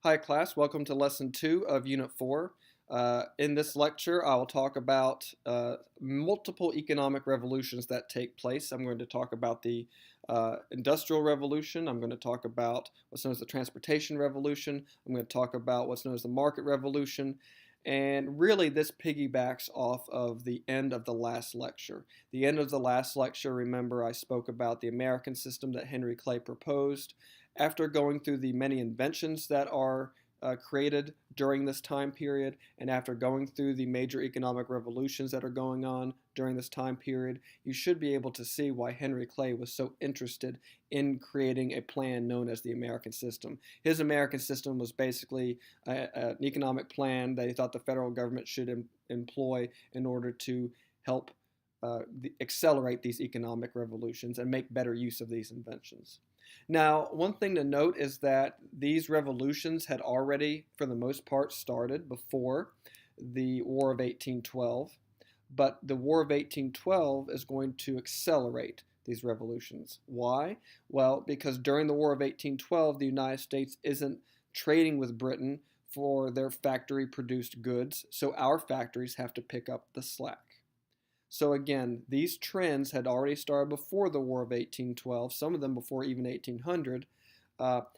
Hi class, welcome to lesson 2 of unit 4. In this lecture I will talk about multiple economic revolutions that take place. I'm going to talk about the Industrial Revolution. I'm going to talk about what's known as the Transportation Revolution. I'm going to talk about what's known as the Market Revolution. And really this piggybacks off of the end of the last lecture. The end of the last lecture, remember, I spoke about the American system that Henry Clay proposed. After going through the many inventions that are created during this time period, and after going through the major economic revolutions that are going on during this time period, you should be able to see why Henry Clay was so interested in creating a plan known as the American system. His American system was basically an economic plan that he thought the federal government should employ in order to help accelerate these economic revolutions and make better use of these inventions. Now, one thing to note is that these revolutions had already, for the most part, started before the War of 1812, but the War of 1812 is going to accelerate these revolutions. Why? Well, because during the War of 1812, the United States isn't trading with Britain for their factory-produced goods, so our factories have to pick up the slack. So again, these trends had already started before the War of 1812, some of them before even 1800.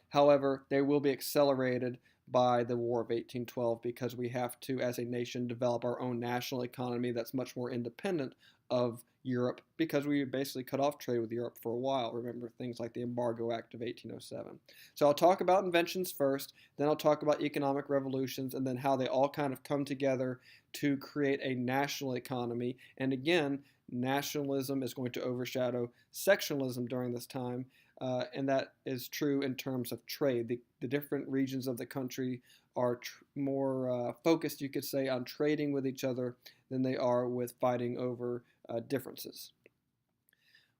However, they will be accelerated by the War of 1812 because we have to, as a nation, develop our own national economy that's much more independent of Europe because we basically cut off trade with Europe for a while. Remember things like the Embargo Act of 1807. So I'll talk about inventions first, then I'll talk about economic revolutions, and then how they all kind of come together to create a national economy. And again, nationalism is going to overshadow sectionalism during this time, and that is true in terms of trade. The different regions of the country are more focused, you could say, on trading with each other than they are with fighting over differences.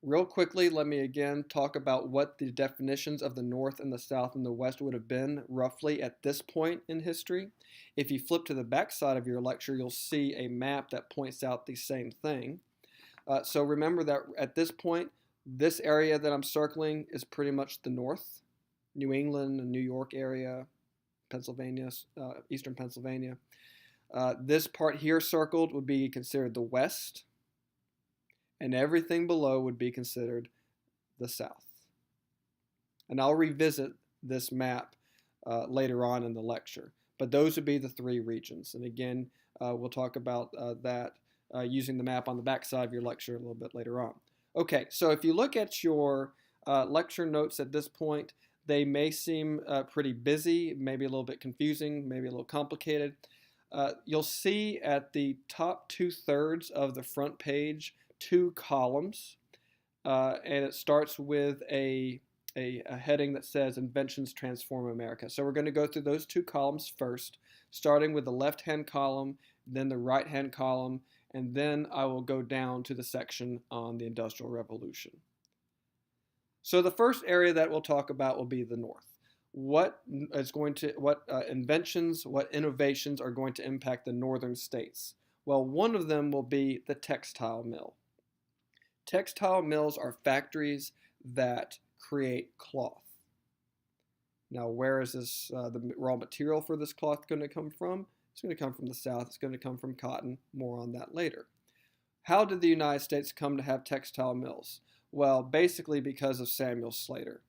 Real quickly, let me again talk about what the definitions of the North and the South and the West would have been roughly at this point in history. If you flip to the back side of your lecture, you'll see a map that points out the same thing. So remember that at this point, this area that I'm circling is pretty much the North, New England and New York area, Pennsylvania, eastern Pennsylvania. This part here circled would be considered the West, and everything below would be considered the South. And I'll revisit this map later on in the lecture, but those would be the three regions. And again, we'll talk about that using the map on the back side of your lecture a little bit later on. Okay, so if you look at your lecture notes at this point, they may seem pretty busy, maybe a little bit confusing, maybe a little complicated. You'll see at the top 2/3 of the front page 2 columns, and it starts with a heading that says Inventions Transform America. So we're going to go through those 2 columns first, starting with the left-hand column, then the right-hand column, and then I will go down to the section on the Industrial Revolution. So the first area that we'll talk about will be the North. What inventions, what innovations are going to impact the northern states? Well, one of them will be the textile mill. Textile mills are factories that create cloth. Now, where is the raw material for this cloth going to come from? It's going to come from the South. It's going to come from cotton. More on that later. How did the United States come to have textile mills? Well, basically because of Samuel Slater.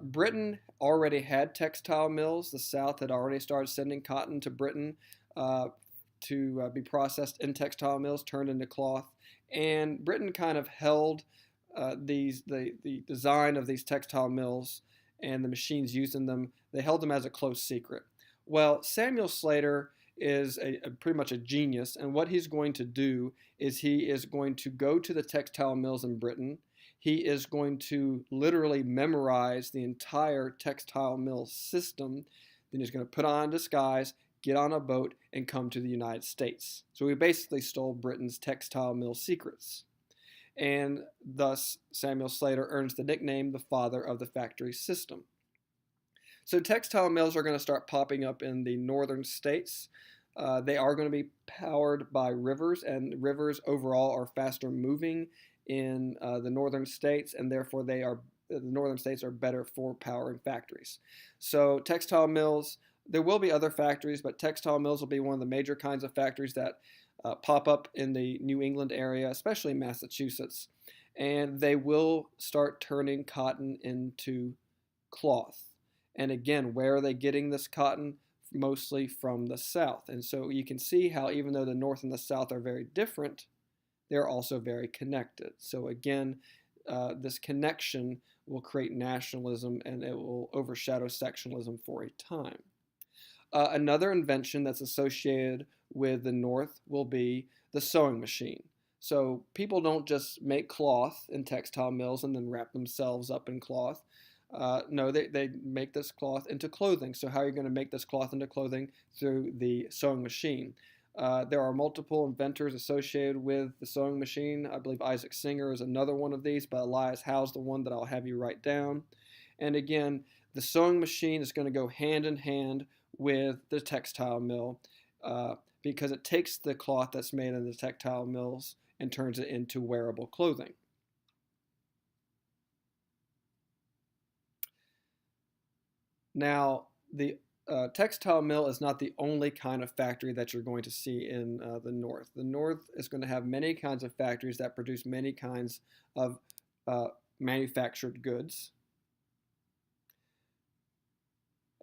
Britain already had textile mills. The South had already started sending cotton to Britain to be processed in textile mills, turned into cloth. And Britain kind of held the design of these textile mills and the machines used in them, they held them as a close secret. Well, Samuel Slater is pretty much a genius, and what he's going to do is he is going to go to the textile mills in Britain. He is going to literally memorize the entire textile mill system. Then he's going to put on a disguise, get on a boat, and come to the United States. So he basically stole Britain's textile mill secrets. And thus, Samuel Slater earns the nickname the father of the factory system. So textile mills are going to start popping up in the northern states. They are going to be powered by rivers, and rivers overall are faster moving in the northern states, and therefore they are the northern states are better for powering factories. So textile mills, there will be other factories, but textile mills will be one of the major kinds of factories that pop up in the New England area, especially Massachusetts. And they will start turning cotton into cloth. And again, where are they getting this cotton? Mostly from the South. And so you can see how even though the North and the South are very different, they're also very connected. So again, this connection will create nationalism and it will overshadow sectionalism for a time. Another invention that's associated with the North will be the sewing machine. So people don't just make cloth in textile mills and then wrap themselves up in cloth. No, they make this cloth into clothing. So how are you going to make this cloth into clothing? Through the sewing machine. There are multiple inventors associated with the sewing machine. I believe Isaac Singer is another one of these, but Elias Howe's the one that I'll have you write down. And again, the sewing machine is going to go hand in hand with the textile mill because it takes the cloth that's made in the textile mills and turns it into wearable clothing. Now, the textile mill is not the only kind of factory that you're going to see in the North. The North is going to have many kinds of factories that produce many kinds of manufactured goods.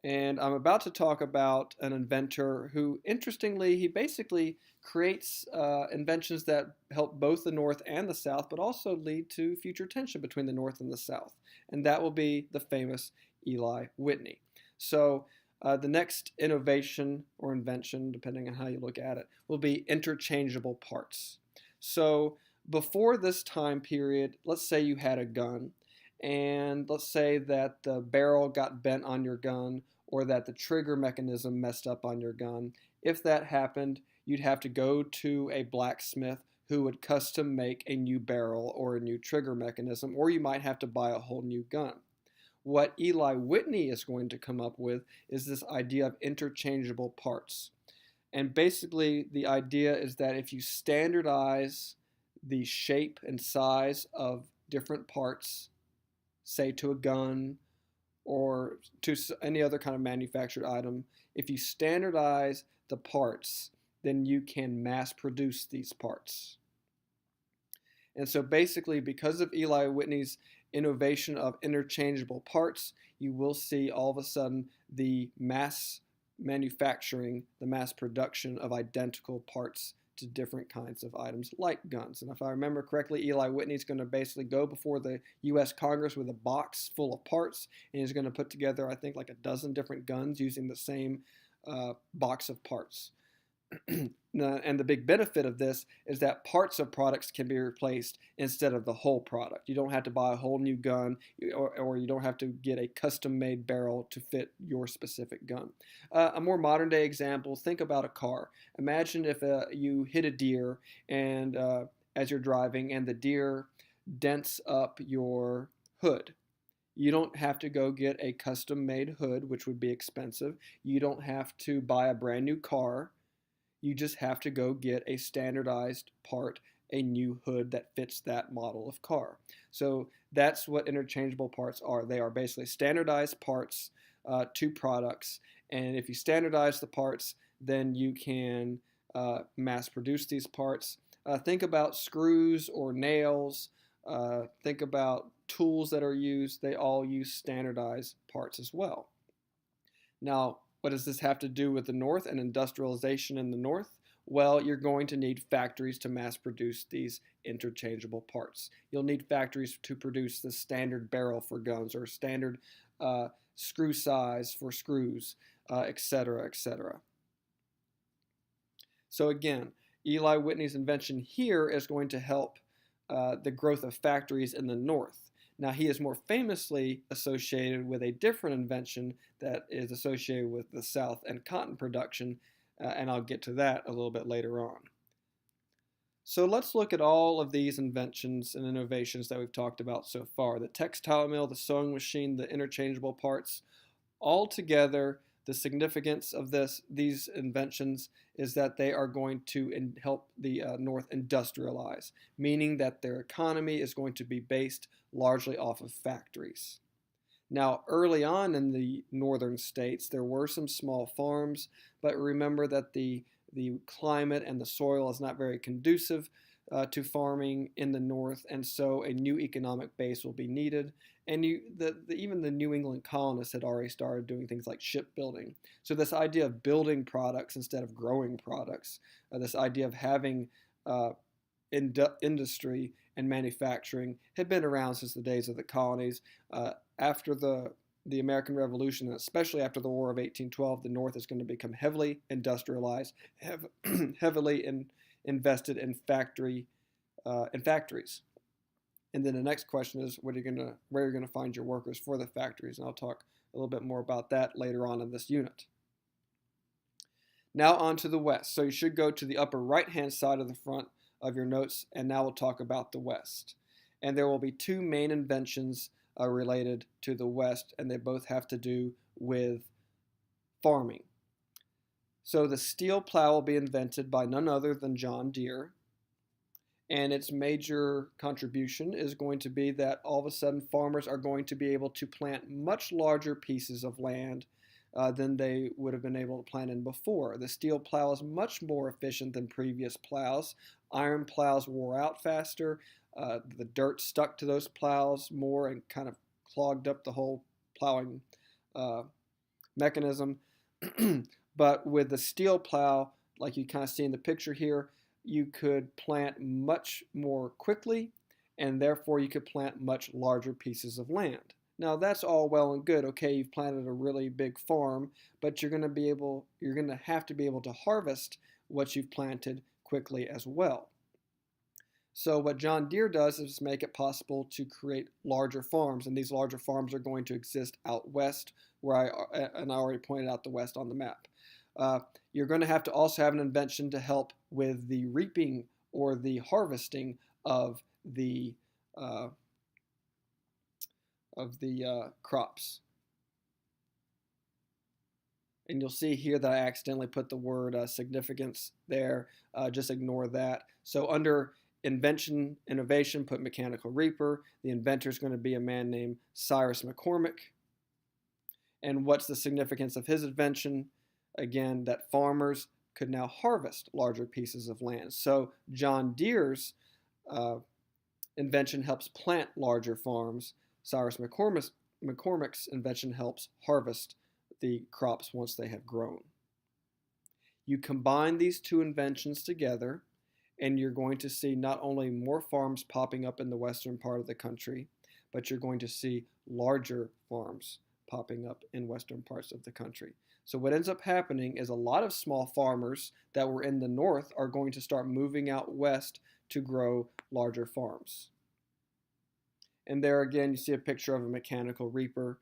And I'm about to talk about an inventor who, interestingly, he basically creates inventions that help both the North and the South, but also lead to future tension between the North and the South. And that will be the famous Eli Whitney. So the next innovation or invention, depending on how you look at it, will be interchangeable parts. So before this time period, let's say you had a gun, and let's say that the barrel got bent on your gun or that the trigger mechanism messed up on your gun. If that happened, you'd have to go to a blacksmith who would custom make a new barrel or a new trigger mechanism, or you might have to buy a whole new gun. What Eli Whitney is going to come up with is this idea of interchangeable parts. And basically, the idea is that if you standardize the shape and size of different parts, say to a gun or to any other kind of manufactured item, if you standardize the parts, then you can mass produce these parts. And so basically, because of Eli Whitney's innovation of interchangeable parts, you will see all of a sudden the mass manufacturing, the mass production of identical parts to different kinds of items like guns. And if I remember correctly, Eli Whitney is going to basically go before the U.S. Congress with a box full of parts, and he's going to put together, I think, like a dozen different guns using the same box of parts. And the big benefit of this is that parts of products can be replaced instead of the whole product. You don't have to buy a whole new gun, or you don't have to get a custom-made barrel to fit your specific gun. A more modern-day example, think about a car. Imagine if you hit a deer and as you're driving, and the deer dents up your hood. You don't have to go get a custom-made hood, which would be expensive. You don't have to buy a brand new car. You just have to go get a standardized part, a new hood that fits that model of car. So that's what interchangeable parts are. They are basically standardized parts to products. And if you standardize the parts, then you can mass produce these parts. Think about screws or nails. Think about tools that are used. They all use standardized parts as well. Now, what does this have to do with the North and industrialization in the North? Well, you're going to need factories to mass produce these interchangeable parts. You'll need factories to produce the standard barrel for guns or standard screw size for screws, etc., etc. So again, Eli Whitney's invention here is going to help the growth of factories in the North. Now, he is more famously associated with a different invention that is associated with the South and cotton production, and I'll get to that a little bit later on. So let's look at all of these inventions and innovations that we've talked about so far. The textile mill, the sewing machine, the interchangeable parts. All together, The significance of these inventions is that they are going to help the North industrialize, meaning that their economy is going to be based largely off of factories. Now, early on in the northern states, there were some small farms, but remember that the climate and the soil is not very conducive to farming in the north, and so a new economic base will be needed. And even the New England colonists had already started doing things like shipbuilding. So this idea of building products instead of growing products, this idea of having industry and manufacturing had been around since the days of the colonies. After the American Revolution, and especially after the War of 1812, the North is going to become heavily industrialized, heavily invested in factories. And then the next question is, where you're going to find your workers for the factories, and I'll talk a little bit more about that later on in this unit. Now on to the West. So you should go to the upper right-hand side of the front of your notes, and now we'll talk about the West. And there will be two main inventions related to the West, and they both have to do with farming. So the steel plow will be invented by none other than John Deere, and its major contribution is going to be that all of a sudden farmers are going to be able to plant much larger pieces of land than they would have been able to plant in before. The steel plow is much more efficient than previous plows. Iron plows wore out faster. The dirt stuck to those plows more and kind of clogged up the whole plowing mechanism. But with the steel plow, like you kind of see in the picture here, you could plant much more quickly, and therefore you could plant much larger pieces of land. Now that's all well and good. Okay, you've planted a really big farm, but you're going to have to be able to harvest what you've planted quickly as well. So what John Deere does is make it possible to create larger farms, and these larger farms are going to exist out west, where I already pointed out the west on the map. You're going to have to also have an invention to help with the reaping or the harvesting of the crops. And you'll see here that I accidentally put the word significance there. Just ignore that. So under innovation, put mechanical reaper. The inventor is going to be a man named Cyrus McCormick. And what's the significance of his invention? Again, that farmers could now harvest larger pieces of land. So John Deere's invention helps plant larger farms. Cyrus McCormick's invention helps harvest the crops once they have grown. You combine these two inventions together, and you're going to see not only more farms popping up in the western part of the country, but you're going to see larger farms popping up in western parts of the country. So what ends up happening is a lot of small farmers that were in the north are going to start moving out west to grow larger farms. And there again, you see a picture of a mechanical reaper.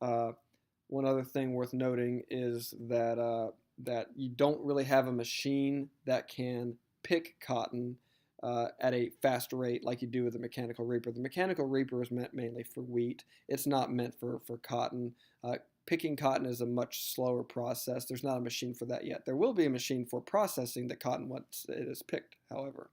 One other thing worth noting is that you don't really have a machine that can pick cotton at a faster rate like you do with the mechanical reaper. The mechanical reaper is meant mainly for wheat. It's not meant for cotton. Picking cotton is a much slower process. There's not a machine for that yet. There will be a machine for processing the cotton once it is picked, however.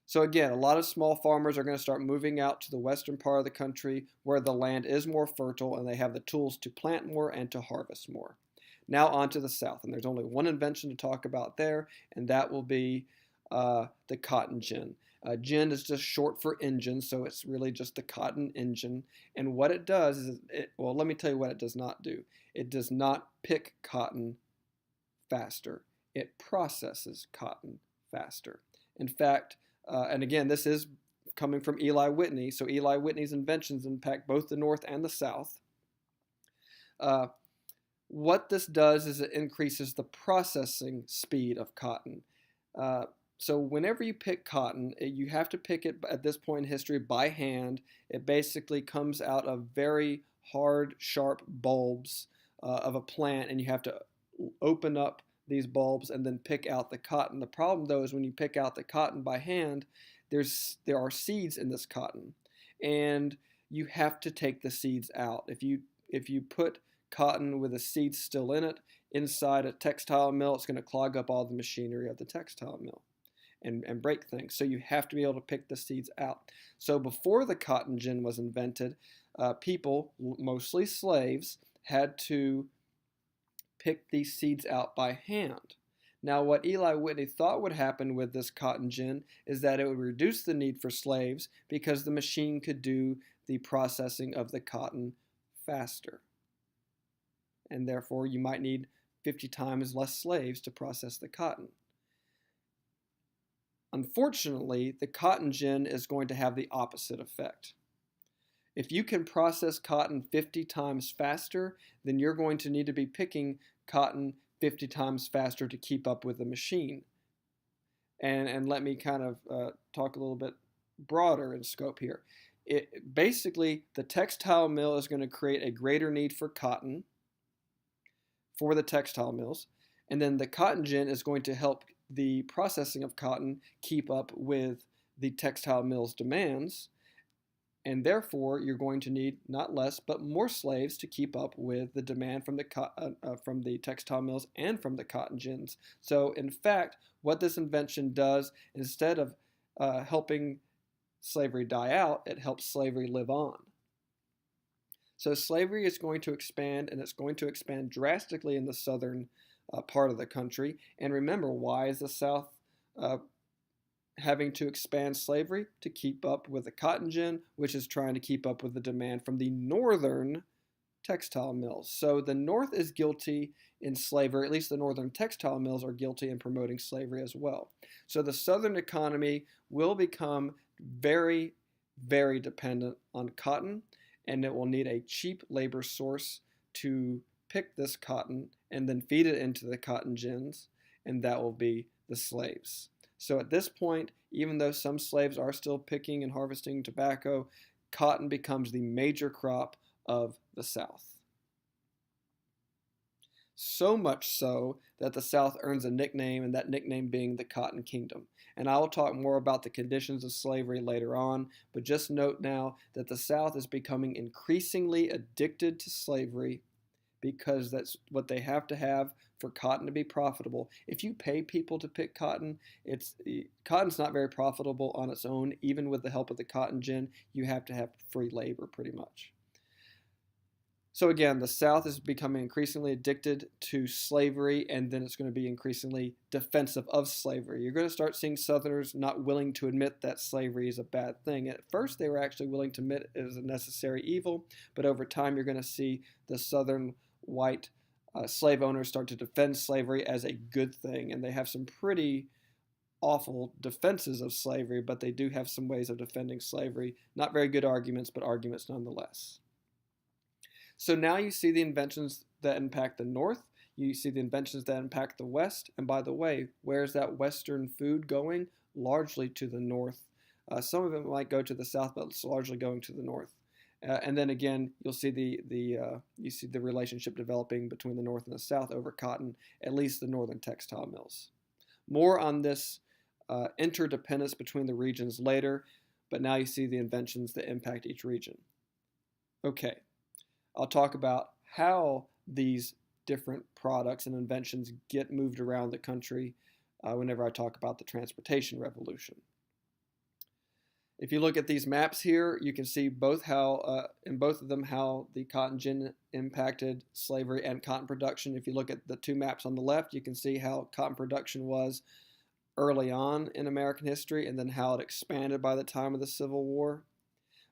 So again, a lot of small farmers are going to start moving out to the western part of the country where the land is more fertile and they have the tools to plant more and to harvest more. Now on to the south, and there's only one invention to talk about there, and that will be the cotton gin. Gin is just short for engine, so it's really just the cotton engine. And what it does is, well, let me tell you what it does not do. It does not pick cotton faster. It processes cotton faster. In fact, and again, this is coming from Eli Whitney, so Eli Whitney's inventions impact both the North and the South. What this does is it increases the processing speed of cotton. So whenever you pick cotton, you have to pick it at this point in history by hand. It basically comes out of very hard, sharp bulbs of a plant, and you have to open up these bulbs and then pick out the cotton. The problem, though, is when you pick out the cotton by hand, there are seeds in this cotton, and you have to take the seeds out. If if you put cotton with the seeds still in it inside a textile mill, it's going to clog up all the machinery of the textile mill and break things. So you have to be able to pick the seeds out. So before the cotton gin was invented, people, mostly slaves, had to pick these seeds out by hand. Now, what Eli Whitney thought would happen with this cotton gin is that it would reduce the need for slaves because the machine could do the processing of the cotton faster. And therefore, you might need 50 times less slaves to process the cotton. Unfortunately, the cotton gin is going to have the opposite effect. If you can process cotton 50 times faster, then you're going to need to be picking cotton 50 times faster to keep up with the machine. And let me kind of talk a little bit broader in scope here. Basically, the textile mill is going to create a greater need for cotton for the textile mills, and then the cotton gin is going to help the processing of cotton keep up with the textile mill's demands, and therefore you're going to need not less but more slaves to keep up with the demand from the textile mills and from the cotton gins. So in fact, what this invention does, instead of helping slavery die out, it helps slavery live on. So slavery is going to expand, and it's going to expand drastically in the southern part of the country. And remember, why is the South having to expand slavery? To keep up with the cotton gin, which is trying to keep up with the demand from the northern textile mills. So the North is guilty in slavery, at least the northern textile mills are guilty in promoting slavery as well. So the southern economy will become very, very dependent on cotton, and it will need a cheap labor source to pick this cotton and then feed it into the cotton gins, and that will be the slaves. So at this point, even though some slaves are still picking and harvesting tobacco, cotton becomes the major crop of the South. So much so that the South earns a nickname, and that nickname being the Cotton Kingdom. And I will talk more about the conditions of slavery later on, but just note now that the South is becoming increasingly addicted to slavery because that's what they have to have for cotton to be profitable. If you pay people to pick cotton, cotton's not very profitable on its own. Even with the help of the cotton gin, you have to have free labor pretty much. So again, the South is becoming increasingly addicted to slavery, and then it's going to be increasingly defensive of slavery. You're going to start seeing Southerners not willing to admit that slavery is a bad thing. At first, they were actually willing to admit it as a necessary evil, but over time, you're going to see the Southern white slave owners start to defend slavery as a good thing, and they have some pretty awful defenses of slavery, but they do have some ways of defending slavery. Not very good arguments, but arguments nonetheless. So now you see the inventions that impact the North, you see the inventions that impact the West, and by the way, where's that Western food going? Largely to the North. Some of it might go to the South, but it's largely going to the North. And then again, you'll see the relationship developing between the North and the South over cotton, at least the northern textile mills. More on this interdependence between the regions later, but now you see the inventions that impact each region. Okay. I'll talk about how these different products and inventions get moved around the country whenever I talk about the transportation revolution. If you look at these maps here, you can see in both of them how the cotton gin impacted slavery and cotton production. If you look at the two maps on the left, you can see how cotton production was early on in American history and then how it expanded by the time of the Civil War.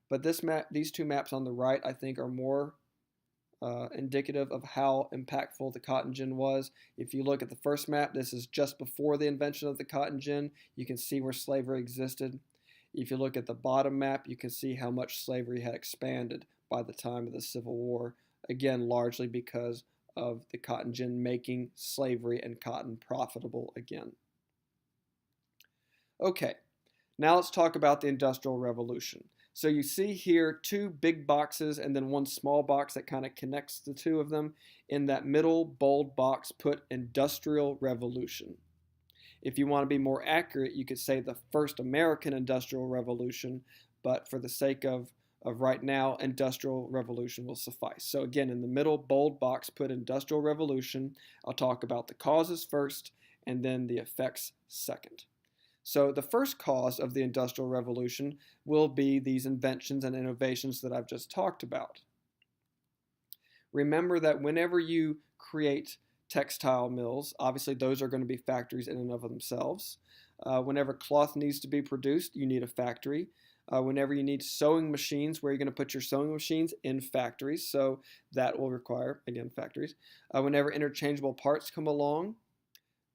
But these two maps on the right, I think, are more indicative of how impactful the cotton gin was. If you look at the first map, this is just before the invention of the cotton gin. You can see where slavery existed. If you look at the bottom map, you can see how much slavery had expanded by the time of the Civil War. Again, largely because of the cotton gin making slavery and cotton profitable again. Okay, now let's talk about the Industrial Revolution. So you see here two big boxes and then one small box that kind of connects the two of them. In that middle bold box, put Industrial Revolution. If you want to be more accurate, you could say the first American Industrial Revolution, but for the sake of of right now, Industrial Revolution will suffice. So again, in the middle bold box, put Industrial Revolution. I'll talk about the causes first and then the effects second. So the first cause of the Industrial Revolution will be these inventions and innovations that I've just talked about. Remember that whenever you create textile mills, obviously those are going to be factories in and of themselves. Whenever cloth needs to be produced, you need a factory. Whenever you need sewing machines, where you're going to put your sewing machines in factories, so that will require, again, factories. Whenever interchangeable parts come along,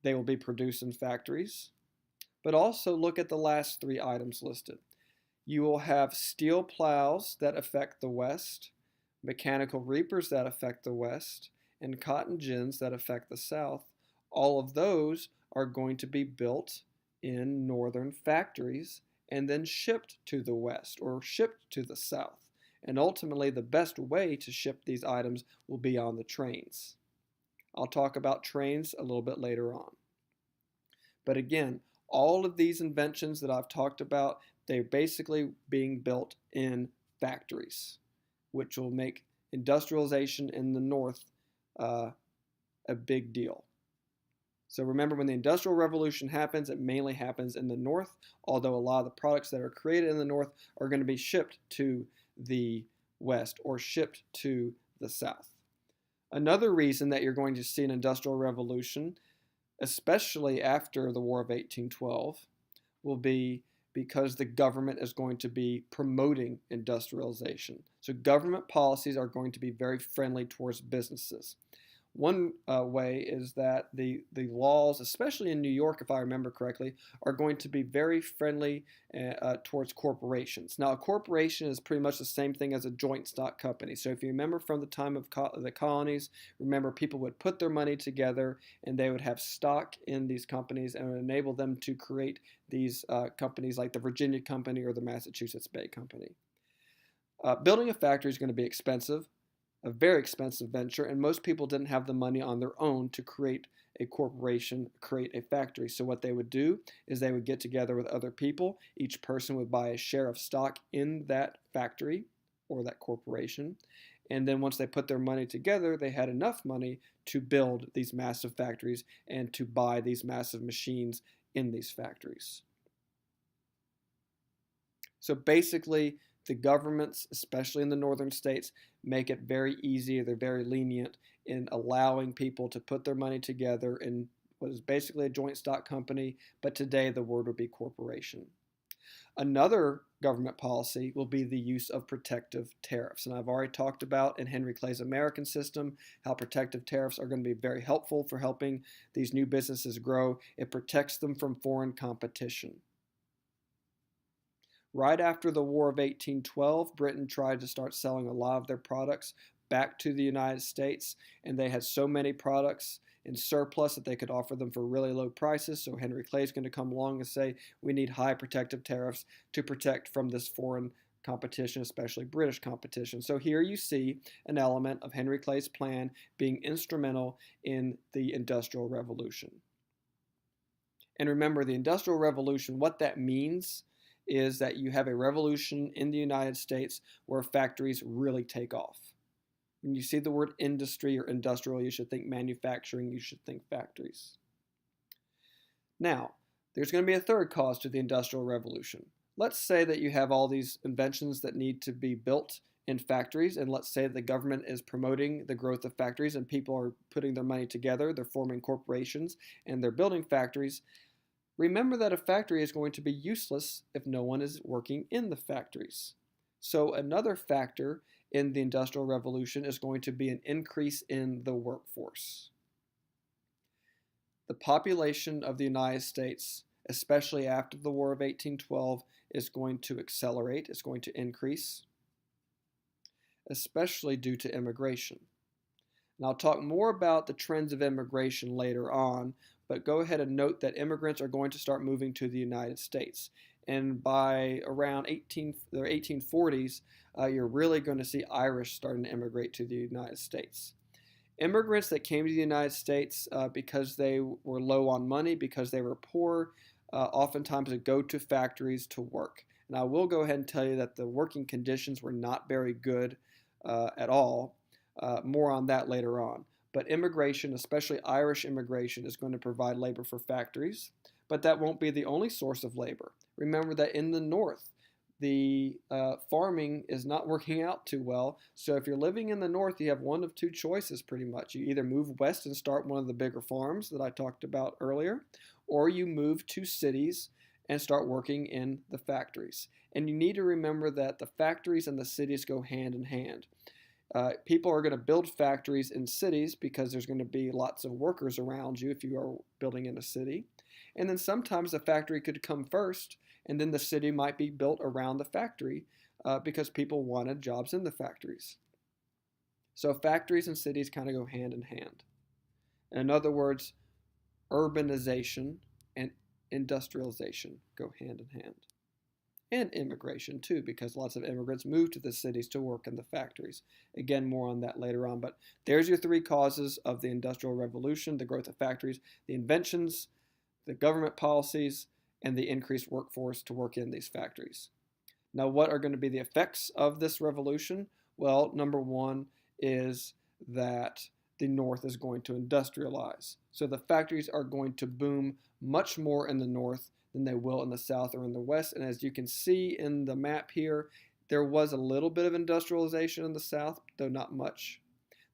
they will be produced in factories. But also look at the last three items listed. You will have steel plows that affect the West, mechanical reapers that affect the West, and cotton gins that affect the South. All of those are going to be built in northern factories and then shipped to the West or shipped to the South. And ultimately, the best way to ship these items will be on the trains. I'll talk about trains a little bit later on. But again, all of these inventions that I've talked about, they're basically being built in factories, which will make industrialization in the North a big deal. So remember, when the Industrial Revolution happens, it mainly happens in the North, although a lot of the products that are created in the North are going to be shipped to the West or shipped to the South. Another reason that you're going to see an Industrial Revolution, especially after the War of 1812, will be because the government is going to be promoting industrialization. So government policies are going to be very friendly towards businesses. One way is that the laws, especially in New York, if I remember correctly, are going to be very friendly towards corporations. Now, a corporation is pretty much the same thing as a joint stock company. So if you remember from the time of the colonies, remember people would put their money together and they would have stock in these companies and it would enable them to create these companies like the Virginia Company or the Massachusetts Bay Company. Building a factory is going to be expensive. A very expensive venture, and most people didn't have the money on their own to create a corporation, create a factory. So what they would do is they would get together with other people. Each person would buy a share of stock in that factory or that corporation. And then once they put their money together, they had enough money to build these massive factories and to buy these massive machines in these factories. So basically, the governments, especially in the northern states, make it very easy, they're very lenient in allowing people to put their money together in what is basically a joint stock company, but today the word would be corporation. Another government policy will be the use of protective tariffs. And I've already talked about in Henry Clay's American system how protective tariffs are going to be very helpful for helping these new businesses grow. It protects them from foreign competition. Right after the War of 1812, Britain tried to start selling a lot of their products back to the United States, and they had so many products in surplus that they could offer them for really low prices. So Henry Clay is going to come along and say, we need high protective tariffs to protect from this foreign competition, especially British competition. So here you see an element of Henry Clay's plan being instrumental in the Industrial Revolution. And remember, the Industrial Revolution, what that means is that you have a revolution in the United States where factories really take off. When you see the word industry or industrial, you should think manufacturing, you should think factories. Now, there's going to be a third cause to the Industrial Revolution. Let's say that you have all these inventions that need to be built in factories, and let's say the government is promoting the growth of factories and people are putting their money together, they're forming corporations, and they're building factories. Remember that a factory is going to be useless if no one is working in the factories. So another factor in the Industrial Revolution is going to be an increase in the workforce. The population of the United States, especially after the War of 1812, is going to accelerate, it's going to increase, especially due to immigration. And I'll talk more about the trends of immigration later on, but go ahead and note that immigrants are going to start moving to the United States. And by around the 1840s, you're really going to see Irish starting to immigrate to the United States. Immigrants that came to the United States because they were low on money, because they were poor, oftentimes would go to factories to work. And I will go ahead and tell you that the working conditions were not very good at all. More on that later on. But immigration, especially Irish immigration, is going to provide labor for factories. But that won't be the only source of labor. Remember that in the north, the farming is not working out too well. So if you're living in the north, you have one of two choices pretty much. You either move west and start one of the bigger farms that I talked about earlier, or you move to cities and start working in the factories. And you need to remember that the factories and the cities go hand in hand. People are going to build factories in cities because there's going to be lots of workers around you if you are building in a city. And then sometimes the factory could come first, and then the city might be built around the factory because people wanted jobs in the factories. So factories and cities kind of go hand in hand. In other words, urbanization and industrialization go hand in hand. And immigration too, because lots of immigrants move to the cities to work in the factories. Again, more on that later on. But there's your three causes of the Industrial Revolution: the growth of factories, the inventions, the government policies, and the increased workforce to work in these factories. Now, what are going to be the effects of this revolution? Well, number one is that the North is going to industrialize. So the factories are going to boom much more in the North than they will in the South or in the West. And as you can see in the map here, there was a little bit of industrialization in the South, though not much.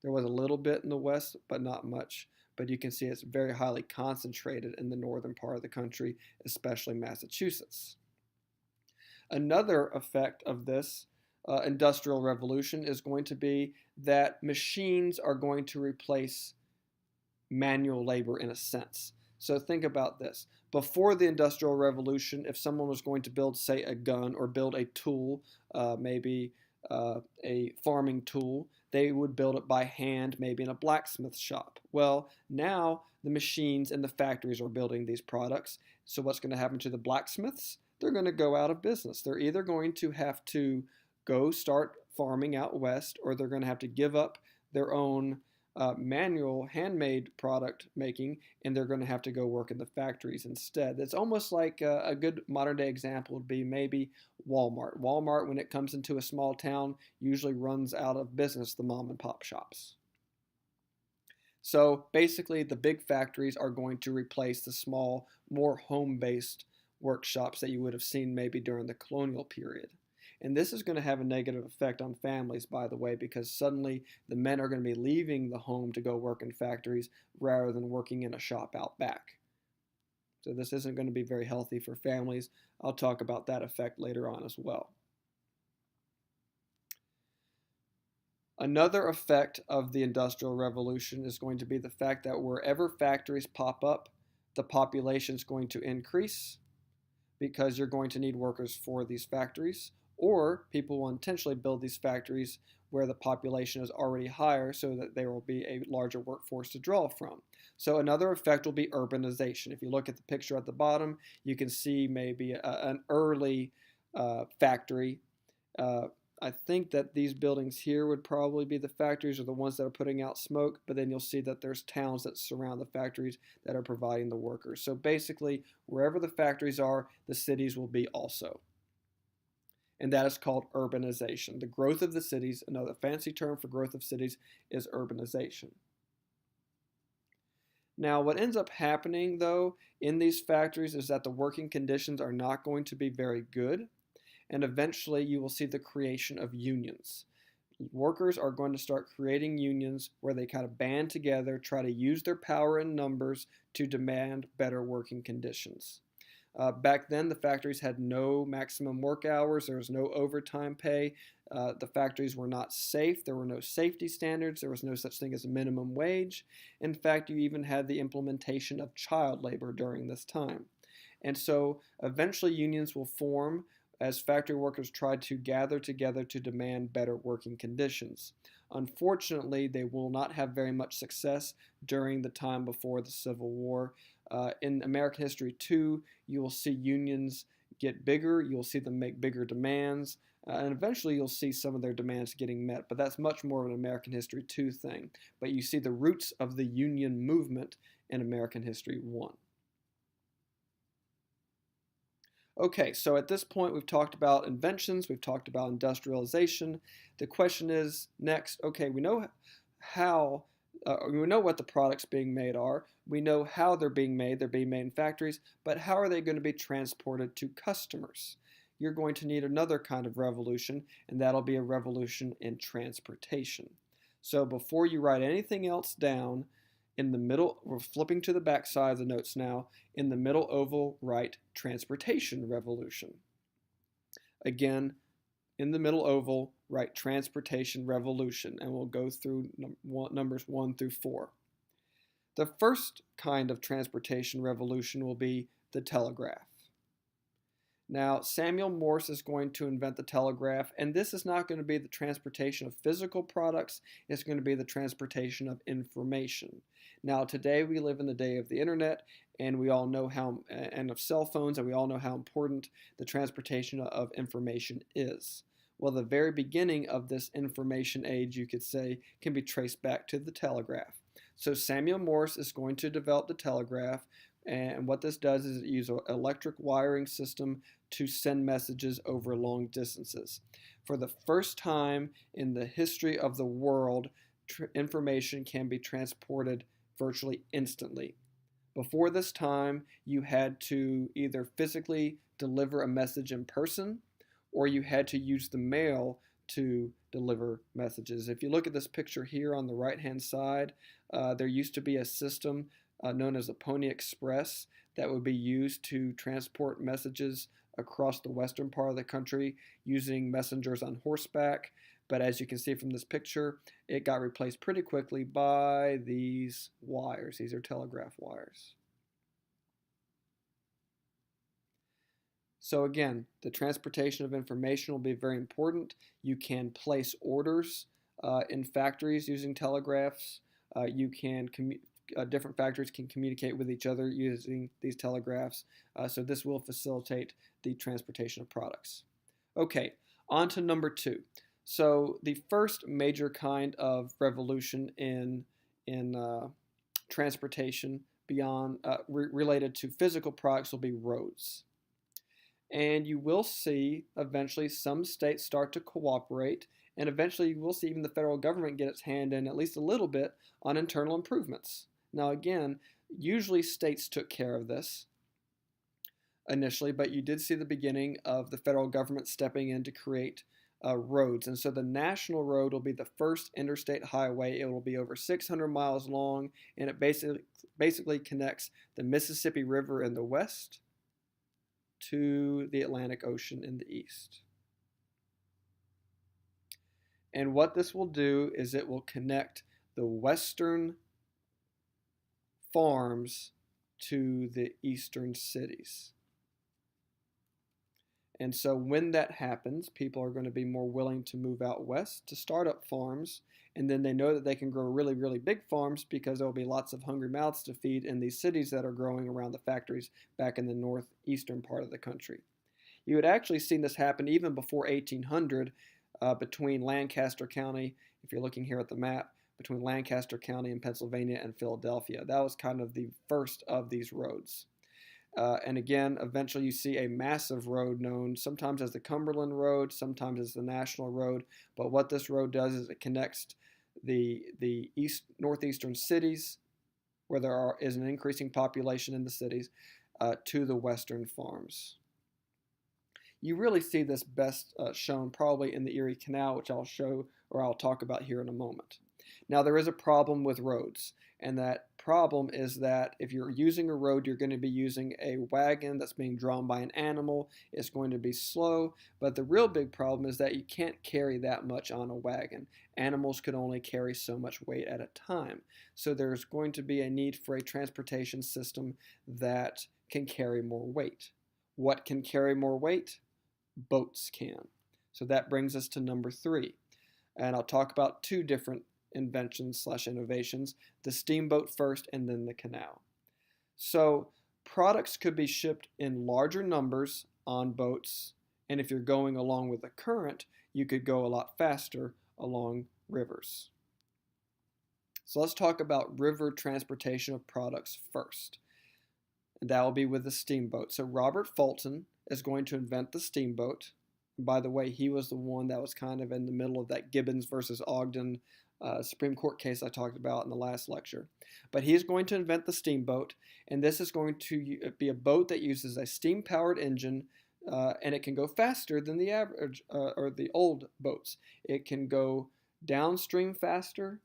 There was a little bit in the West, but not much. But you can see it's very highly concentrated in the northern part of the country, especially Massachusetts. Another effect of this industrial revolution is going to be that machines are going to replace manual labor in a sense. So think about this. Before the Industrial Revolution, if someone was going to build, say, a gun or build a tool, maybe a farming tool, they would build it by hand, maybe in a blacksmith shop. Well, now the machines and the factories are building these products. So what's going to happen to the blacksmiths? They're going to go out of business. They're either going to have to go start farming out west, or they're going to have to give up their own manual handmade product making, and they're going to have to go work in the factories instead. It's almost like a good modern day example would be maybe Walmart. Walmart, when it comes into a small town, usually runs out of business, the mom and pop shops. So basically, the big factories are going to replace the small, more home-based workshops that you would have seen maybe during the colonial period. And this is going to have a negative effect on families, by the way, because suddenly the men are going to be leaving the home to go work in factories rather than working in a shop out back. So this isn't going to be very healthy for families. I'll talk about that effect later on as well. Another effect of the Industrial Revolution is going to be the fact that wherever factories pop up, the population is going to increase because you're going to need workers for these factories. Or people will intentionally build these factories where the population is already higher so that there will be a larger workforce to draw from. So another effect will be urbanization. If you look at the picture at the bottom, you can see maybe an early factory. I think that these buildings here would probably be the factories or the ones that are putting out smoke, but then you'll see that there's towns that surround the factories that are providing the workers. So basically, wherever the factories are, the cities will be also. And that is called urbanization. The growth of the cities, another fancy term for growth of cities, is urbanization. Now, what ends up happening, though, in these factories is that the working conditions are not going to be very good, and eventually you will see the creation of unions. Workers are going to start creating unions where they kind of band together, try to use their power in numbers to demand better working conditions. Back then, the factories had no maximum work hours. There was no overtime pay. The factories were not safe. There were no safety standards. There was no such thing as a minimum wage. In fact, you even had the implementation of child labor during this time. And so eventually unions will form as factory workers tried to gather together to demand better working conditions. Unfortunately, they will not have very much success during the time before the Civil War. In American history, too, you will see unions get bigger. You'll see them make bigger demands. And eventually, you'll see some of their demands getting met. But that's much more of an American history 2 thing. But you see the roots of the union movement in American history 1. Okay, so at this point we've talked about inventions, we've talked about industrialization. The question is next, okay, how, we know what the products being made are, we know how they're being made in factories, but how are they going to be transported to customers? You're going to need another kind of revolution, and that'll be a revolution in transportation. So before you write anything else down, in the middle, we're flipping to the back side of the notes now. In the middle oval, write transportation revolution. Again, in the middle oval, write transportation revolution, and we'll go through numbers 1 through 4. The first kind of transportation revolution will be the telegraph. Now, Samuel Morse is going to invent the telegraph, and this is not going to be the transportation of physical products, it's going to be the transportation of information. Now, today we live in the day of the internet, and we all know and of cell phones, and we all know how important the transportation of information is. Well, the very beginning of this information age, you could say, can be traced back to the telegraph. So Samuel Morse is going to develop the telegraph, and what this does is it uses an electric wiring system to send messages over long distances. For the first time in the history of the world, information can be transported virtually instantly. Before this time, you had to either physically deliver a message in person, or you had to use the mail to deliver messages. If you look at this picture here on the right-hand side, there used to be a system known as the Pony Express that would be used to transport messages across the western part of the country using messengers on horseback. But as you can see from this picture, it got replaced pretty quickly by these wires. These are telegraph wires. So again, the transportation of information will be very important. You can place orders in factories using telegraphs. Different factories can communicate with each other using these telegraphs. So this will facilitate the transportation of products. Okay, on to number 2. So the first major kind of revolution in transportation related to physical products will be roads. And you will see eventually some states start to cooperate, and eventually you will see even the federal government get its hand in at least a little bit on internal improvements. Now again, usually states took care of this initially, but you did see the beginning of the federal government stepping in to create roads. And so the national road will be the first interstate highway. It will be over 600 miles long, and it basically connects the Mississippi River in the west to the Atlantic Ocean in the east. And what this will do is it will connect the western farms to the eastern cities. And so when that happens, people are going to be more willing to move out west to start up farms, and then they know that they can grow really, really big farms because there will be lots of hungry mouths to feed in these cities that are growing around the factories back in the northeastern part of the country. You had actually seen this happen even before 1800 between Lancaster County, if you're looking here at the map, between Lancaster County in Pennsylvania and Philadelphia. That was kind of the first of these roads. And again, eventually you see a massive road known sometimes as the Cumberland Road, sometimes as the National Road. But what this road does is it connects the northeastern cities, where there is an increasing population in the cities, to the western farms. You really see this best shown probably in the Erie Canal, which I'll talk about here in a moment. Now, there is a problem with roads, and that problem is that if you're using a road, you're going to be using a wagon that's being drawn by an animal. It's going to be slow, but the real big problem is that you can't carry that much on a wagon. Animals could only carry so much weight at a time. So there's going to be a need for a transportation system that can carry more weight. What can carry more weight? Boats can. So that brings us to number 3. And I'll talk about 2 different inventions/innovations, the steamboat first and then the canal. So products could be shipped in larger numbers on boats, and if you're going along with the current, you could go a lot faster along rivers. So let's talk about river transportation of products first. And that will be with the steamboat. So Robert Fulton is going to invent the steamboat. By the way, he was the one that was kind of in the middle of that Gibbons versus Ogden Supreme Court case I talked about in the last lecture. But he is going to invent the steamboat, and this is going to be a boat that uses a steam-powered engine, and it can go faster than the average or the old boats. It can go downstream faster,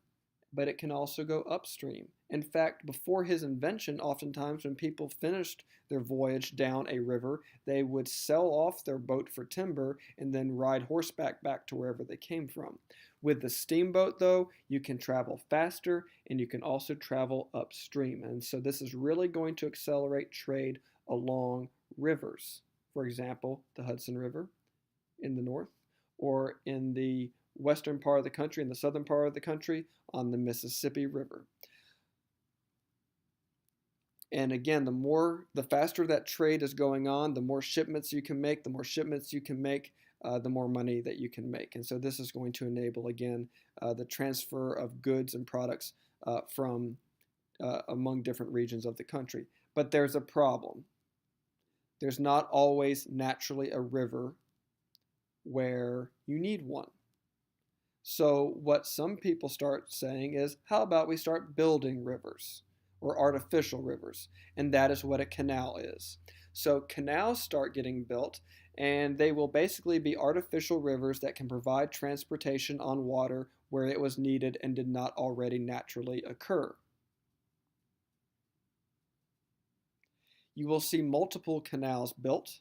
but it can also go upstream. In fact, before his invention, oftentimes when people finished their voyage down a river, they would sell off their boat for timber and then ride horseback back to wherever they came from. With the steamboat, though, you can travel faster and you can also travel upstream. And so this is really going to accelerate trade along rivers. For example, the Hudson River in the north, or in the western part of the country, in the southern part of the country, on the Mississippi River. And again, the faster that trade is going on, the more shipments you can make, the more money that you can make. And so this is going to enable, again, the transfer of goods and products from among different regions of the country. But there's a problem. There's not always naturally a river where you need one. So what some people start saying is, how about we start building rivers or artificial rivers? And that is what a canal is. So canals start getting built, and they will basically be artificial rivers that can provide transportation on water where it was needed and did not already naturally occur. You will see multiple canals built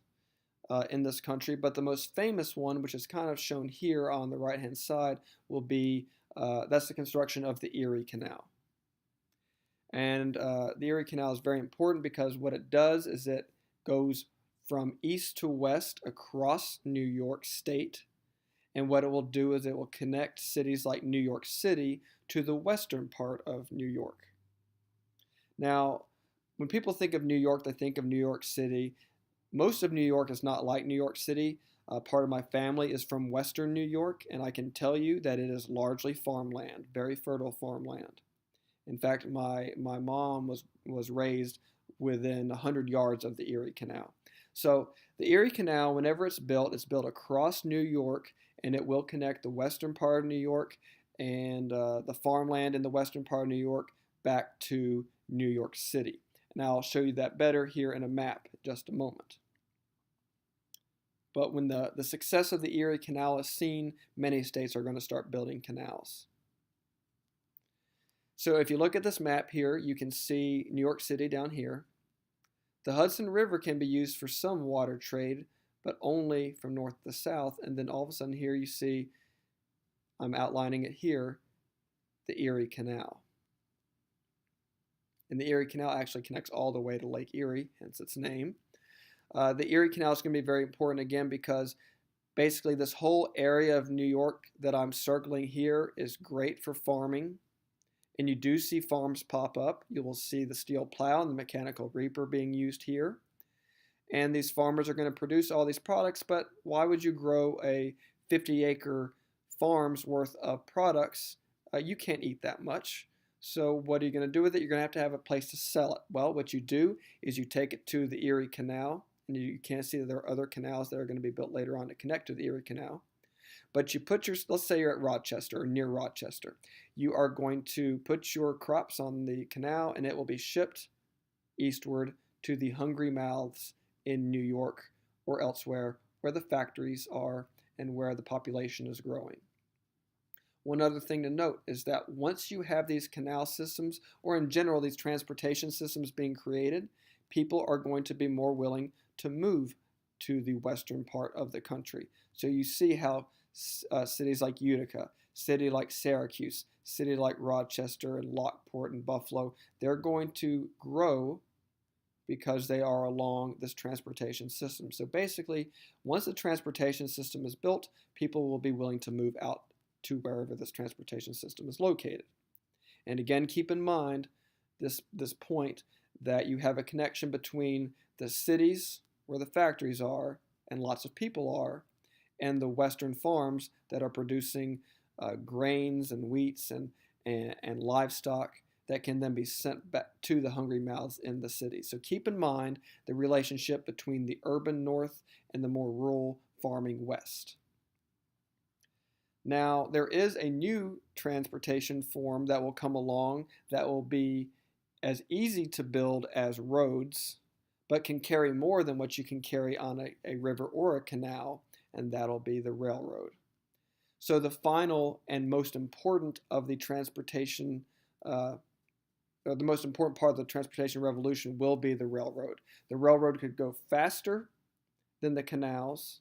in this country, but the most famous one, which is kind of shown here on the right-hand side, will be, that's the construction of the Erie Canal. And the Erie Canal is very important because what it does is it goes from east to west across New York State. And what it will do is it will connect cities like New York City to the western part of New York. Now, when people think of New York, they think of New York City. Most of New York is not like New York City. Part of my family is from western New York, and I can tell you that it is largely farmland, very fertile farmland. In fact, my mom was raised within 100 yards of the Erie Canal. So the Erie Canal, whenever it's built across New York, and it will connect the western part of New York and the farmland in the western part of New York back to New York City. Now I'll show you that better here in a map in just a moment. But when the success of the Erie Canal is seen, many states are going to start building canals. So if you look at this map here, you can see New York City down here. The Hudson River can be used for some water trade, but only from north to south. And then all of a sudden here you see, I'm outlining it here, the Erie Canal. And the Erie Canal actually connects all the way to Lake Erie, hence its name. The Erie Canal is going to be very important again because basically this whole area of New York that I'm circling here is great for farming. And you do see farms pop up. You will see the steel plow and the mechanical reaper being used here. And these farmers are going to produce all these products, but why would you grow a 50-acre farm's worth of products? You can't eat that much. So what are you going to do with it? You're going to have a place to sell it. Well, what you do is you take it to the Erie Canal, and you can't see that there are other canals that are going to be built later on to connect to the Erie Canal. But you put let's say you're at Rochester or near Rochester. You are going to put your crops on the canal, and it will be shipped eastward to the hungry mouths in New York or elsewhere where the factories are and where the population is growing. One other thing to note is that once you have these canal systems, or in general these transportation systems being created, people are going to be more willing to move to the western part of the country. So you see how cities like Utica, city like Syracuse, city like Rochester and Lockport and Buffalo, they're going to grow because they are along this transportation system. So basically, once the transportation system is built, people will be willing to move out to wherever this transportation system is located. And again, keep in mind this point that you have a connection between the cities where the factories are and lots of people are, and the western farms that are producing grains and wheats and livestock that can then be sent back to the hungry mouths in the city. So keep in mind the relationship between the urban north and the more rural farming west. Now, there is a new transportation form that will come along that will be as easy to build as roads, but can carry more than what you can carry on a river or a canal, and that'll be the railroad. So the final and most important of the transportation, or the most important part of the transportation revolution will be the railroad. The railroad could go faster than the canals,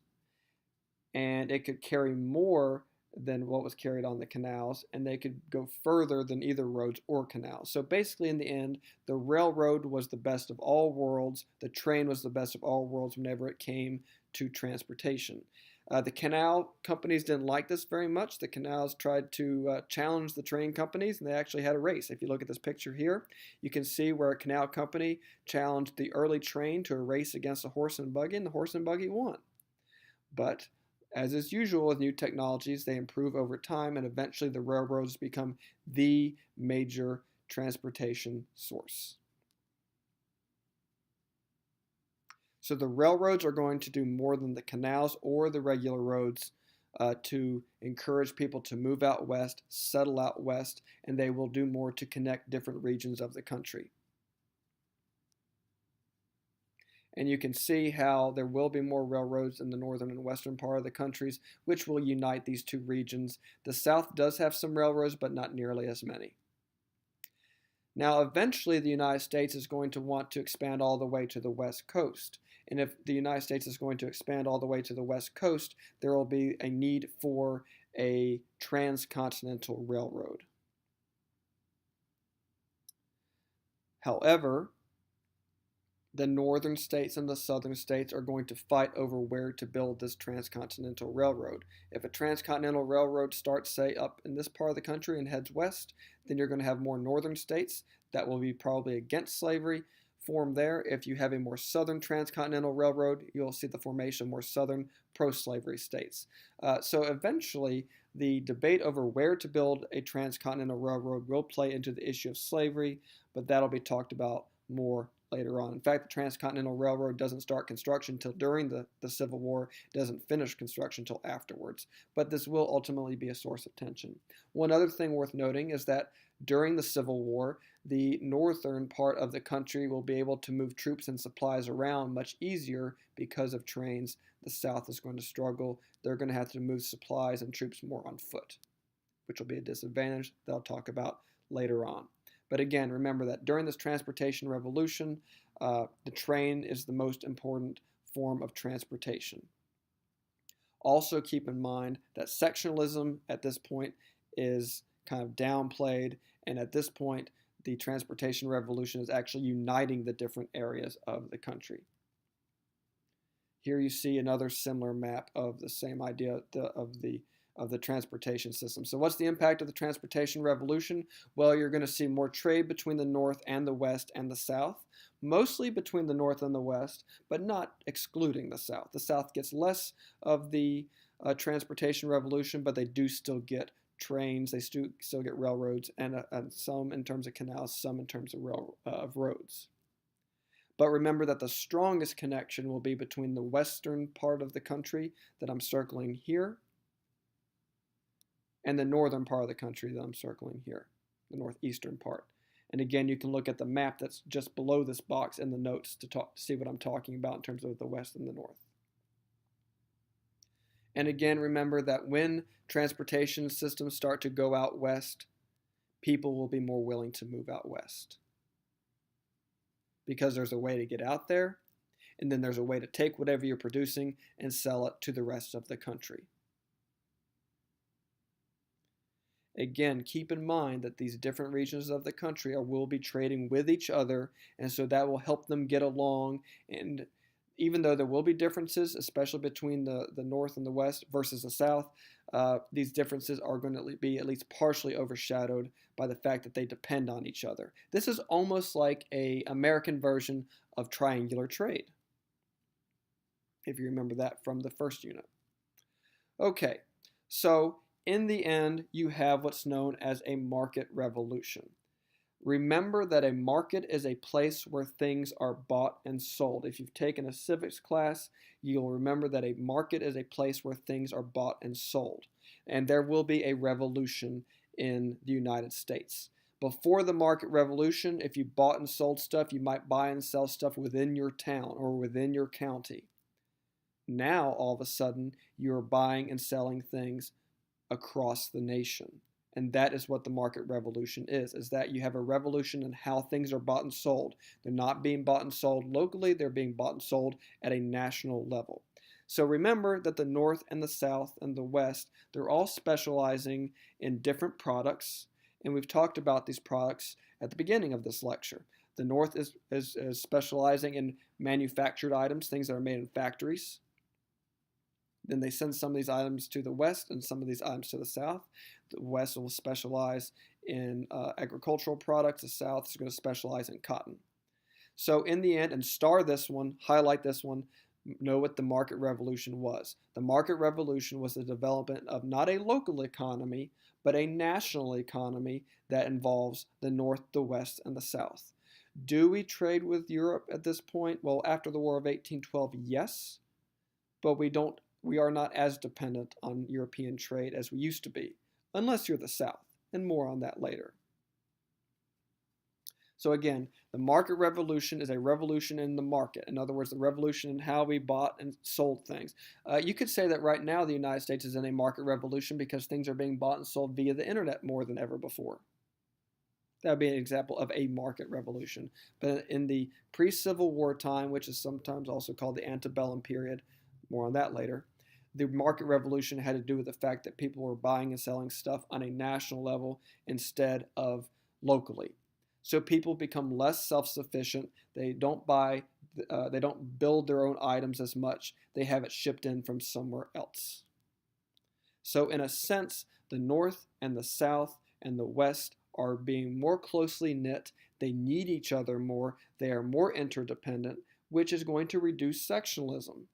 and it could carry more than what was carried on the canals, and they could go further than either roads or canals. So basically, in the end, the railroad was the best of all worlds. The train was the best of all worlds whenever it came to transportation. The canal companies didn't like this very much. The canals tried to challenge the train companies, and they actually had a race. If you look at this picture here, you can see where a canal company challenged the early train to a race against a horse and buggy, and the horse and buggy won. But as is usual with new technologies, they improve over time, and eventually the railroads become the major transportation source. So the railroads are going to do more than the canals or the regular roads to encourage people to move out west, settle out west, and they will do more to connect different regions of the country. And you can see how there will be more railroads in the northern and western part of the countries, which will unite these two regions. The South does have some railroads, but not nearly as many. Now, eventually, the United States is going to want to expand all the way to the West Coast. And if the United States is going to expand all the way to the West Coast, there will be a need for a transcontinental railroad. However, the northern states and the southern states are going to fight over where to build this transcontinental railroad. If a transcontinental railroad starts, say, up in this part of the country and heads west, then you're going to have more northern states that will be probably against slavery form there. If you have a more southern transcontinental railroad, you'll see the formation of more southern pro-slavery states. So eventually, the debate over where to build a transcontinental railroad will play into the issue of slavery, but that'll be talked about more later on. In fact, the Transcontinental Railroad doesn't start construction until during the Civil War. It doesn't finish construction until afterwards. But this will ultimately be a source of tension. One other thing worth noting is that during the Civil War, the northern part of the country will be able to move troops and supplies around much easier because of trains. The South is going to struggle. They're going to have to move supplies and troops more on foot, which will be a disadvantage that I'll talk about later on. But again, remember that during this transportation revolution, the train is the most important form of transportation. Also keep in mind that sectionalism at this point is kind of downplayed, and at this point, the transportation revolution is actually uniting the different areas of the country. Here you see another similar map of the same idea of the transportation system. So what's the impact of the transportation revolution? Well, you're going to see more trade between the North and the West and the South, mostly between the North and the West, but not excluding the South. The South gets less of the transportation revolution, but they do still get trains, they still get railroads, and some in terms of canals, some in terms of roads. But remember that the strongest connection will be between the western part of the country that I'm circling here and the northern part of the country that I'm circling here, the northeastern part. And again, you can look at the map that's just below this box in the notes to see what I'm talking about in terms of the west and the north. And again, remember that when transportation systems start to go out west, people will be more willing to move out west, because there's a way to get out there, and then there's a way to take whatever you're producing and sell it to the rest of the country. Again, keep in mind that these different regions of the country will be trading with each other, and so that will help them get along. And even though there will be differences, especially between the North and the West versus the South, these differences are going to be at least partially overshadowed by the fact that they depend on each other. This is almost like an American version of triangular trade, if you remember that from the first unit. Okay, so in the end, you have what's known as a market revolution. Remember that a market is a place where things are bought and sold. If you've taken a civics class, you'll remember that a market is a place where things are bought and sold. And there will be a revolution in the United States. Before the market revolution, if you bought and sold stuff, you might buy and sell stuff within your town or within your county. Now, all of a sudden, you're buying and selling things across the nation. And that is what the market revolution is that you have a revolution in how things are bought and sold. They're not being bought and sold locally, they're being bought and sold at a national level. So remember that the North and the South and the West, they're all specializing in different products. And we've talked about these products at the beginning of this lecture. The North is specializing in manufactured items, things that are made in factories. Then they send some of these items to the West and some of these items to the South. The West will specialize in agricultural products. The South is going to specialize in cotton. So in the end, and star this one, highlight this one, know what the market revolution was. The market revolution was the development of not a local economy, but a national economy that involves the North, the West, and the South. Do we trade with Europe at this point? Well, after the War of 1812, yes, but we are not as dependent on European trade as we used to be, unless you're the South, and more on that later. So again, the market revolution is a revolution in the market. In other words, the revolution in how we bought and sold things. You could say that right now the United States is in a market revolution because things are being bought and sold via the internet more than ever before. That would be an example of a market revolution. But in the pre-Civil War time, which is sometimes also called the antebellum period, more on that later, the market revolution had to do with the fact that people were buying and selling stuff on a national level instead of locally. So people become less self-sufficient. They don't build their own items as much. They have it shipped in from somewhere else. So in a sense, the North and the South and the West are being more closely knit. They need each other more. They are more interdependent, which is going to reduce sectionalism.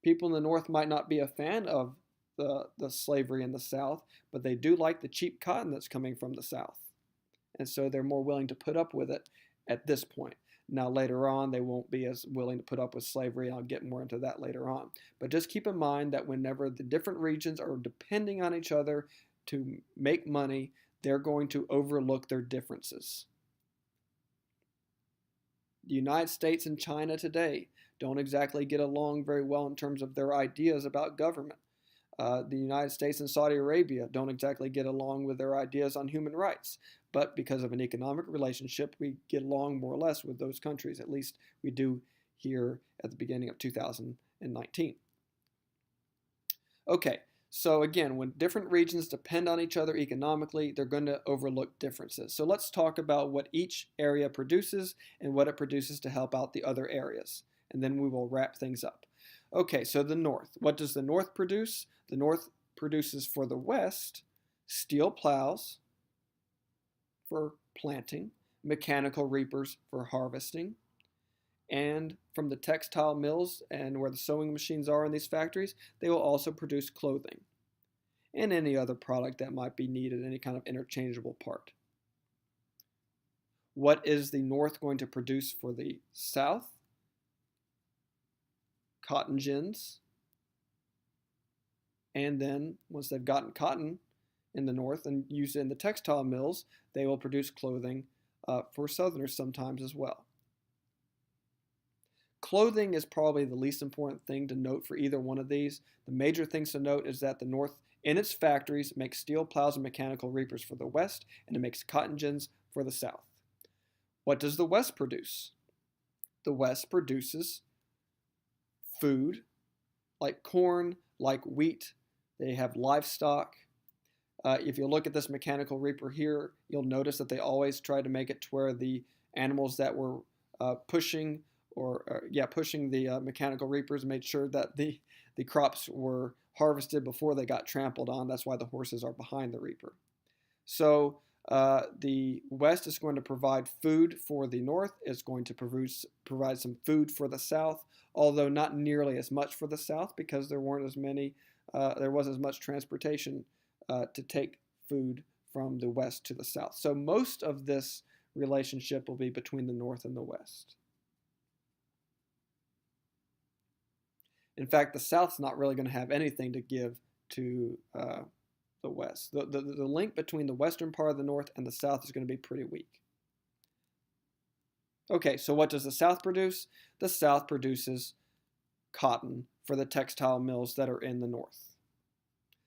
People in the North might not be a fan of the slavery in the South, but they do like the cheap cotton that's coming from the South. And so they're more willing to put up with it at this point. Now, later on, they won't be as willing to put up with slavery, and I'll get more into that later on. But just keep in mind that whenever the different regions are depending on each other to make money, they're going to overlook their differences. The United States and China today don't exactly get along very well in terms of their ideas about government. The United States and Saudi Arabia don't exactly get along with their ideas on human rights. But because of an economic relationship, we get along more or less with those countries. At least we do here at the beginning of 2019. Okay, so again, when different regions depend on each other economically, they're going to overlook differences. So let's talk about what each area produces and what it produces to help out the other areas. And then we will wrap things up. Okay, so the North. What does the North produce? The North produces for the West steel plows for planting, mechanical reapers for harvesting, and from the textile mills and where the sewing machines are in these factories, they will also produce clothing and any other product that might be needed, any kind of interchangeable part. What is the North going to produce for the South? Cotton gins. And then once they've gotten cotton in the North and used it in the textile mills, they will produce clothing for Southerners sometimes as well. Clothing is probably the least important thing to note for either one of these. The major things to note is that the North, in its factories, makes steel plows and mechanical reapers for the West, and it makes cotton gins for the South. What does the West produce? The West produces food, like corn, like wheat. They have livestock. If you look at this mechanical reaper here, you'll notice that they always try to make it to where the animals that were pushing the mechanical reapers made sure that the crops were harvested before they got trampled on. That's why the horses are behind the reaper. So the West is going to provide food for the North. It's going to provide some food for the South, although not nearly as much for the South because there wasn't as much transportation to take food from the west to the south. So most of this relationship will be between the north and the west. In fact, the south's not really going to have anything to give to the west. The link between the western part of the north and the south is going to be pretty weak. Okay, so what does the south produce? The south produces cotton for the textile mills that are in the north.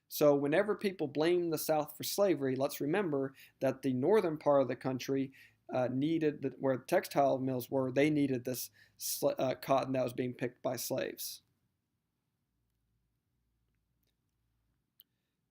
So whenever people blame the South for slavery, let's remember that the northern part of the country needed, where the textile mills were, they needed this cotton that was being picked by slaves.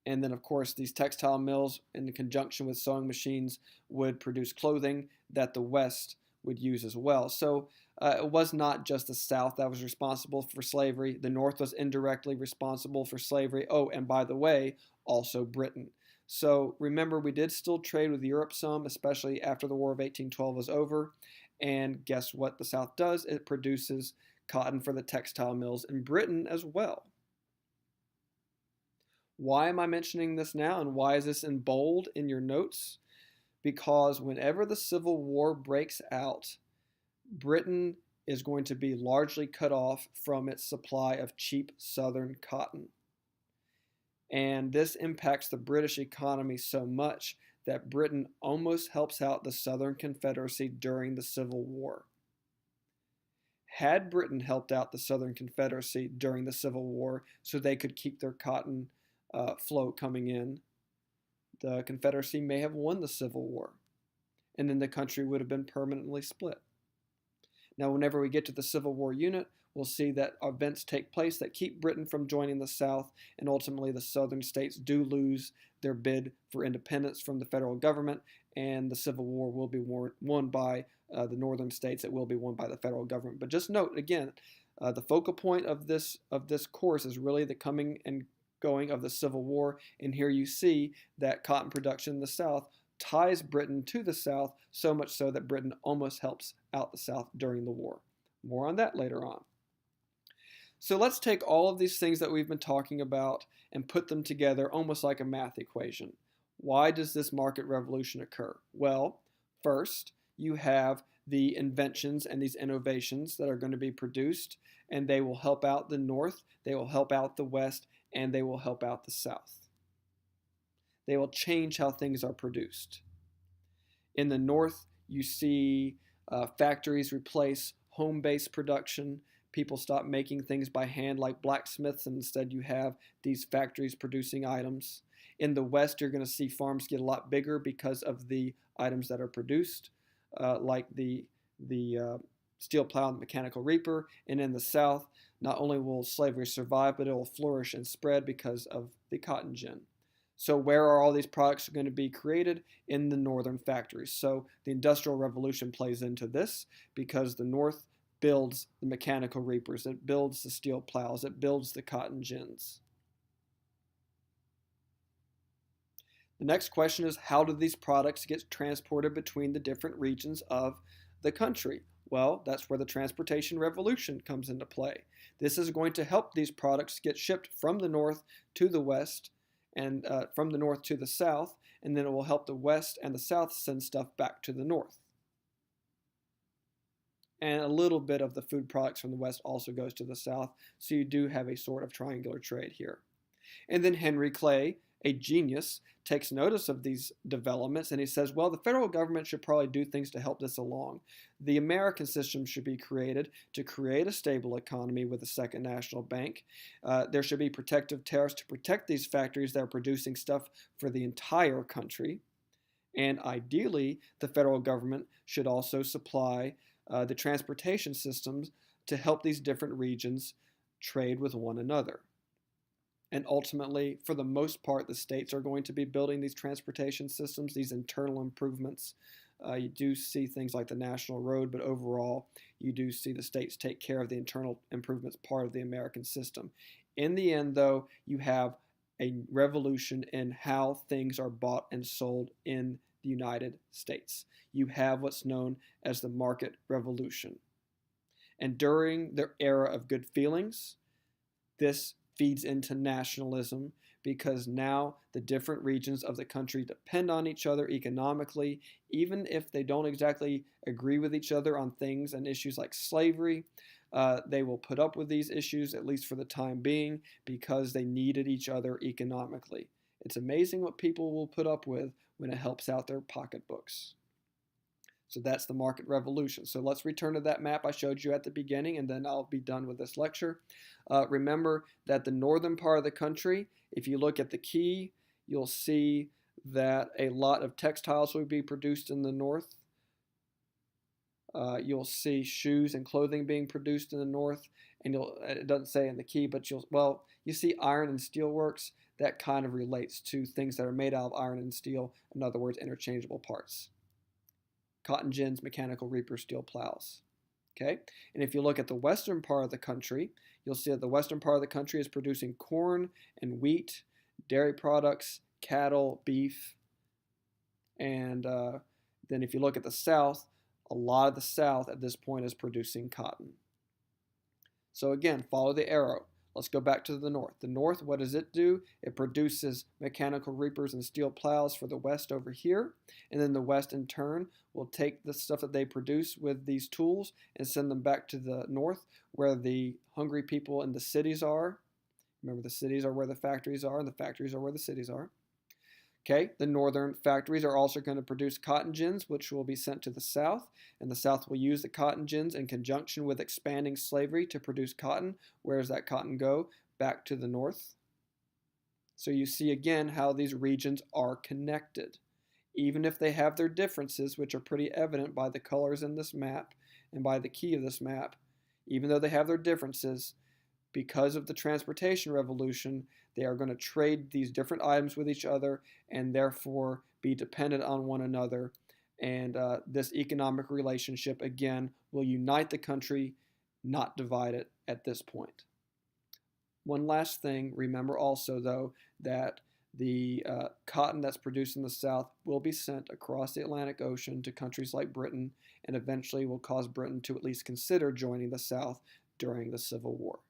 And then, of course, these textile mills, in conjunction with sewing machines, would produce clothing that the West would use as well. So it was not just the South that was responsible for slavery. The North was indirectly responsible for slavery. Oh, and by the way, also Britain. So remember, we did still trade with Europe some, especially after the War of 1812 was over. And guess what the South does? It produces cotton for the textile mills in Britain as well. Why am I mentioning this now, and why is this in bold in your notes? Because whenever the Civil War breaks out, Britain is going to be largely cut off from its supply of cheap Southern cotton. And this impacts the British economy so much that Britain almost helps out the Southern Confederacy during the Civil War. Had Britain helped out the Southern Confederacy during the Civil War so they could keep their cotton flow coming in, the Confederacy may have won the Civil War, and then the country would have been permanently split. Now, whenever we get to the Civil War unit, we'll see that events take place that keep Britain from joining the South, and ultimately the southern states do lose their bid for independence from the federal government, and the Civil War will be won by the northern states. It will be won by the federal government. But just note, again, the focal point of this course is really the coming and going of the Civil War, and here you see that cotton production in the South ties Britain to the South, so much so that Britain almost helps out the South during the war. More on that later on. So let's take all of these things that we've been talking about and put them together almost like a math equation. Why does this market revolution occur? Well, first, you have the inventions and these innovations that are going to be produced, and they will help out the North, they will help out the West, and they will help out the South. They will change how things are produced. In the North, you see factories replace home-based production. People stop making things by hand like blacksmiths, and instead you have these factories producing items. In the West, you're going to see farms get a lot bigger because of the items that are produced, like the steel plow and the mechanical reaper. And in the South, not only will slavery survive, but it will flourish and spread because of the cotton gin. So where are all these products going to be created? In the northern factories. So the Industrial Revolution plays into this because the North builds the mechanical reapers, it builds the steel plows, it builds the cotton gins. The next question is, how do these products get transported between the different regions of the country? Well, that's where the transportation revolution comes into play. This is going to help these products get shipped from the north to the west and from the north to the south, and then it will help the west and the south send stuff back to the north. And a little bit of the food products from the west also goes to the south, so you do have a sort of triangular trade here. And then Henry Clay, a genius, takes notice of these developments, and he says, well, the federal government should probably do things to help this along. The American system should be created to create a stable economy with a second national bank. There should be protective tariffs to protect these factories that are producing stuff for the entire country. And ideally, the federal government should also supply the transportation systems to help these different regions trade with one another. And ultimately, for the most part, the states are going to be building these transportation systems, these internal improvements. You do see things like the national road, but overall, you do see the states take care of the internal improvements part of the American system. In the end, though, you have a revolution in how things are bought and sold in the United States. You have what's known as the market revolution. And during the era of good feelings, this feeds into nationalism because now the different regions of the country depend on each other economically, even if they don't exactly agree with each other on things and issues like slavery. They will put up with these issues, at least for the time being, because they needed each other economically. It's amazing what people will put up with when it helps out their pocketbooks. So that's the market revolution. So let's return to that map I showed you at the beginning, and then I'll be done with this lecture. Remember that the northern part of the country, if you look at the key, you'll see that a lot of textiles will be produced in the north. You'll see shoes and clothing being produced in the north, and it doesn't say in the key, but you see iron and steel works. That kind of relates to things that are made out of iron and steel, in other words, interchangeable parts. Cotton gins, mechanical reapers, steel plows. Okay, and if you look at the western part of the country, you'll see that the western part of the country is producing corn and wheat, dairy products, cattle, beef, and then if you look at the south, a lot of the south at this point is producing cotton. So again, follow the arrow. Let's go back to the north. The north, what does it do? It produces mechanical reapers and steel plows for the west over here. And then the west, in turn, will take the stuff that they produce with these tools and send them back to the north where the hungry people in the cities are. Remember, the cities are where the factories are, and the factories are where the cities are. Okay, the northern factories are also going to produce cotton gins, which will be sent to the south, and the south will use the cotton gins in conjunction with expanding slavery to produce cotton. Where does that cotton go? Back to the north. So you see again how these regions are connected. Even if they have their differences, which are pretty evident by the colors in this map and by the key of this map, even though they have their differences, because of the transportation revolution, they are going to trade these different items with each other and therefore be dependent on one another. And this economic relationship, again, will unite the country, not divide it at this point. One last thing, remember also, though, that the cotton that's produced in the South will be sent across the Atlantic Ocean to countries like Britain, and eventually will cause Britain to at least consider joining the South during the Civil War.